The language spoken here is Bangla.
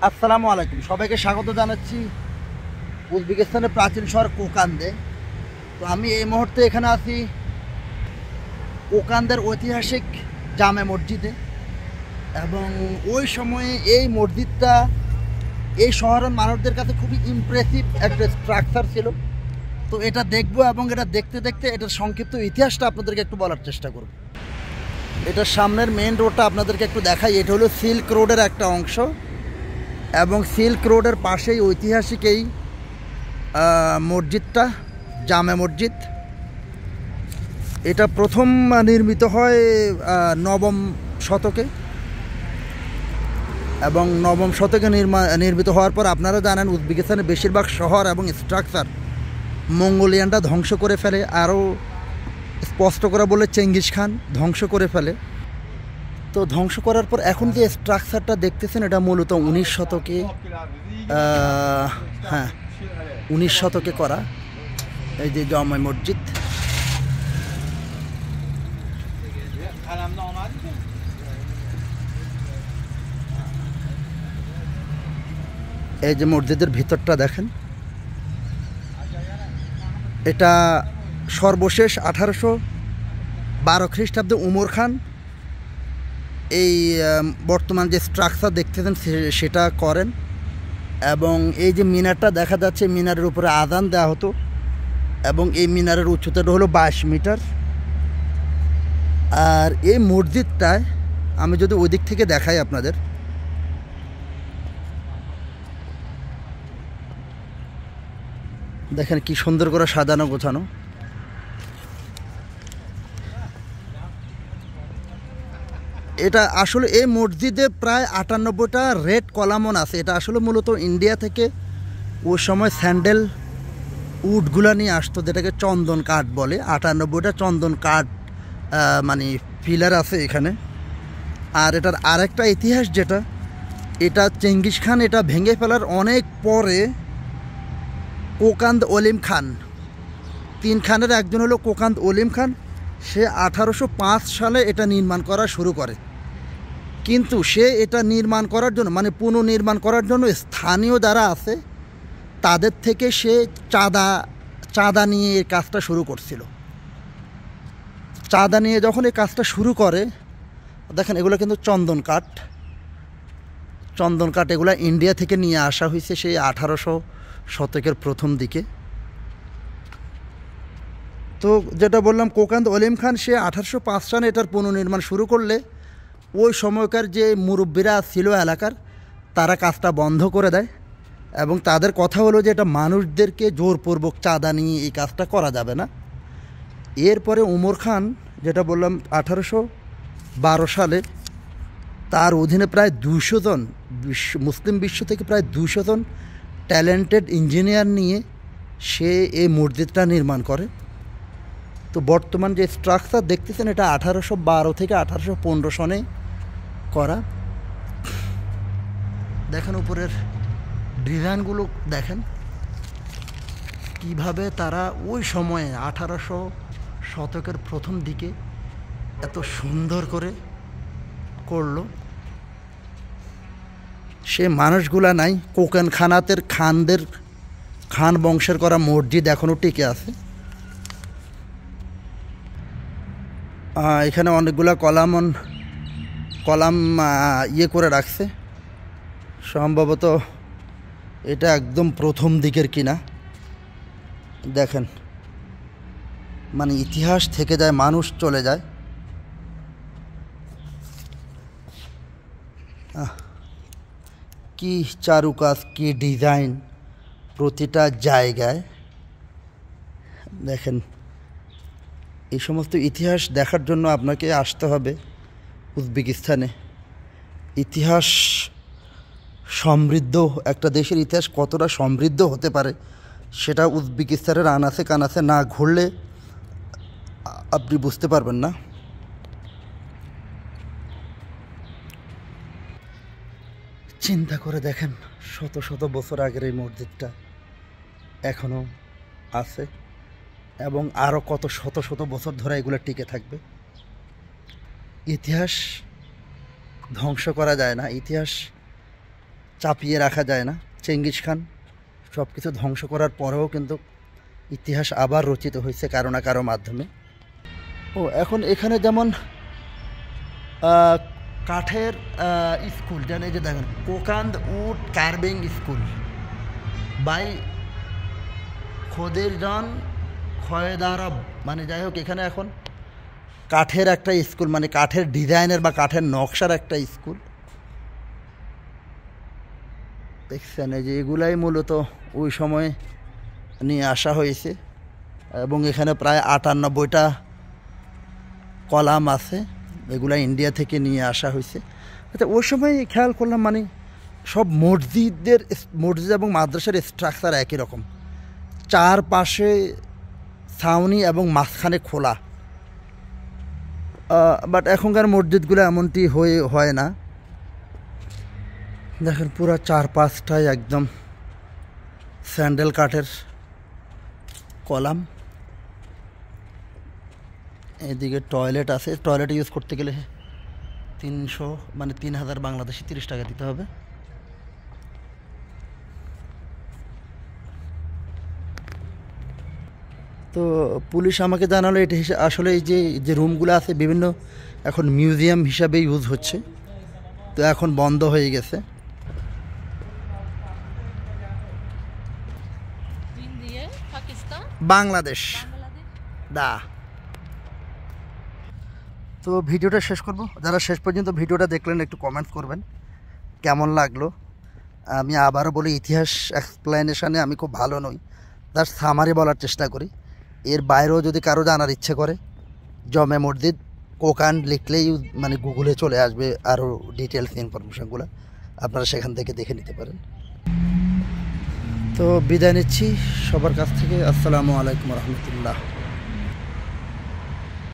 আসসালামু আলাইকুম, সবাইকে স্বাগত জানাচ্ছি উজবেকিস্তানের প্রাচীন শহর কোকান্দে। তো আমি এই মুহূর্তে এখানে আছি কোকান্দের ঐতিহাসিক জামে মসজিদে, এবং ওই সময়ে এই মসজিদটা এই শহরের মানুষদের কাছে খুবই ইমপ্রেসিভ একটা স্ট্রাকচার ছিল। তো এটা দেখবো এবং এটা দেখতে দেখতে এটার সংক্ষিপ্ত ইতিহাসটা আপনাদেরকে একটু বলার চেষ্টা করব। এটার সামনের মেন রোডটা আপনাদেরকে একটু দেখাই। এটা হলো সিল্ক রোডের একটা অংশ, এবং সিল্ক রোডের পাশেই ঐতিহাসিক এই মসজিদটা, জামে মসজিদ। এটা প্রথম নির্মিত হয় নবম শতকে, এবং নবম শতকে নির্মিত হওয়ার পর আপনারা জানেন উজবেকিস্তানের বেশিরভাগ শহর এবং স্ট্রাকচার মঙ্গোলিয়ানরা ধ্বংস করে ফেলে। আরও স্পষ্ট করে বলে চেঙ্গিস খান ধ্বংস করে ফেলে। তো ধ্বংস করার পর এখন যে স্ট্রাকচারটা দেখতেছেন এটা মূলত 19 শতকে, 19 শতকে করা এই যে জামে মসজিদ। এই যে মসজিদের ভিতরটা দেখেন, এটা সর্বশেষ 1812 খ্রিস্টাব্দে উমর খান এই বর্তমান যে স্ট্রাকচার দেখতেছেন সেটা করেন। এবং এই যে মিনারটা দেখা যাচ্ছে, মিনারের উপরে আজান দেওয়া হতো, এবং এই মিনারের উচ্চতাটা হলো 22 মিটার। আর এই মসজিদটায় আমি যদি ওই দিক থেকে দেখাই আপনাদের, দেখেন কি সুন্দর করে সাজানো গোছানো। এটা আসলে এই মসজিদে প্রায় 98টা রেড কলামন আছে। এটা আসলে মূলত ইন্ডিয়া থেকে ওই সময় স্যান্ডেল উডগুলা নিয়ে আসতো, যেটাকে চন্দন কাঠ বলে। 98টা চন্দন কাঠ মানে পিলার আছে এখানে। আর এটার আরেকটা ইতিহাস যেটা, এটা চেঙ্গিস খান এটা ভেঙে ফেলার অনেক পরে কোকান্দ ওলিম খান, 3 খানের একজন হলো কোকান্দ ওলিম খান। সে 1805 সালে এটা নির্মাণ করা শুরু করে, কিন্তু সে এটা নির্মাণ করার জন্য মানে পুনর্নির্মাণ করার জন্য স্থানীয় যারা আছে তাদের থেকে সে চাঁদা নিয়ে এই কাজটা শুরু করছিল। চাঁদা নিয়ে যখন এই কাজটা শুরু করে, দেখেন এগুলো কিন্তু চন্দন কাঠ, এগুলো ইন্ডিয়া থেকে নিয়ে আসা হয়েছে সেই 1800 শতকের প্রথম দিকে। তো যেটা বললাম, কোকান্দ ওলিম খান সে 1805 সালে এটার পুনর্নির্মাণ শুরু করলে ওই সময়কার যে মুরব্বীরা ছিল এলাকার, তারা কাজটা বন্ধ করে দেয়। এবং তাদের কথা হলো যে এটা মানুষদেরকে জোরপূর্বক চাঁদা নিয়ে এই কাজটা করা যাবে না। এরপরে উমর খান, যেটা বললাম 1812 সালে, তার অধীনে প্রায় 200 জন মুসলিম বিশ্ব থেকে প্রায় 200 জন ট্যালেন্টেড ইঞ্জিনিয়ার নিয়ে সে এই মসজিদটা নির্মাণ করে। তো বর্তমান যে স্ট্রাকচার দেখতেছেন এটা 1812 থেকে 1815 সনে করা। দেখেন উপরের ডিজাইনগুলো দেখেন কিভাবে তারা ওই সময়ে 1800 শতকের প্রথম দিকে এত সুন্দর করে করলো। সে মানুষগুলা নাই। কোকেন খানাতের খান বংশের করা মসজিদ এখনও টিকে আছে। এখানে অনেকগুলা কলাম ইয়ে করে রাখছে। সম্ভবত এটা একদম প্রথম দিকের কিনা। দেখেন মানে ইতিহাস থেকে যায়, মানুষ চলে যায়। কি চারুকাজ, কি ডিজাইন প্রতিটা জায়গায়। দেখেন এই সমস্ত ইতিহাস দেখার জন্য আপনাকে আসতে হবে উজবেকিস্তানে। ইতিহাস সমৃদ্ধ, একটা দেশের ইতিহাস কতটা সমৃদ্ধ হতে পারে সেটা উজবেকিস্তানের আনাচে কানাচে না ঘুরলে আপনি বুঝতে পারবেন না। চিন্তা করে দেখেন, শত শত বছর আগের এই মসজিদটা এখনও আছে, এবং আরও কত শত শত বছর ধরে এগুলো টিকে থাকবে। ইতিহাস ধ্বংস করা যায় না, ইতিহাস চাপিয়ে রাখা যায় না। চেঙ্গিস খান সব কিছু ধ্বংস করার পরেও কিন্তু ইতিহাস আবার রচিত হয়েছে কারো না কারো মাধ্যমে। ও এখন এখানে যেমন কাঠের স্কুল, যেন এই যে দেখেন কোকান্দ উড কার্ভিং স্কুল বাই খোদের জন খয়েদারব, মানে যাই হোক এখানে এখন কাঠের একটা স্কুল, মানে কাঠের ডিজাইনের বা কাঠের নকশার একটা স্কুল দেখছেন। এই যে এগুলাই মূলত ওই সময় নিয়ে আসা হয়েছে এবং এখানে প্রায় 98টা কলাম আছে, এগুলা ইন্ডিয়া থেকে নিয়ে আসা হয়েছে। আচ্ছা ওই সময় খেয়াল করলাম মানে সব মসজিদ এবং মাদ্রাসার স্ট্রাকচার একই রকম, চারপাশে ছাউনি এবং মাঝখানে খোলা। বাট এখনকার মসজিদগুলো এমনটি হয় না। দেখেন পুরো চারপাশটাই একদম স্যান্ডেল কাঠের কলাম। এদিকে টয়লেট আছে, টয়লেট ইউজ করতে গেলে 3000 বাংলাদেশি 30 টাকা দিতে হবে। তো পুলিশ আমাকে জানালো এটা আসলে এই যে রুমগুলো আছে বিভিন্ন এখন মিউজিয়াম হিসাবে ইউজ হচ্ছে, তো এখন বন্ধ হয়ে গেছে। বাংলাদেশ দা। তো ভিডিওটা শেষ করব, যারা শেষ পর্যন্ত ভিডিওটা দেখলেন একটু কমেন্টস করবেন কেমন লাগলো। আমি আবারও বলি ইতিহাস এক্সপ্লেনেশানে আমি খুব ভালো নই, জাস্ট সামারি বলার চেষ্টা করি। এর বাইরেও যদি কারো জানার ইচ্ছে করে জমে মসজিদ কোকান লিখলেই মানে গুগলে চলে আসবে আরও ডিটেলস ইনফরমেশনগুলো, আপনারা সেখান থেকে দেখে নিতে পারেন। তো বিদায় নিচ্ছি সবার কাছ থেকে। আসসালামু আলাইকুম রহমতুল্লাহ।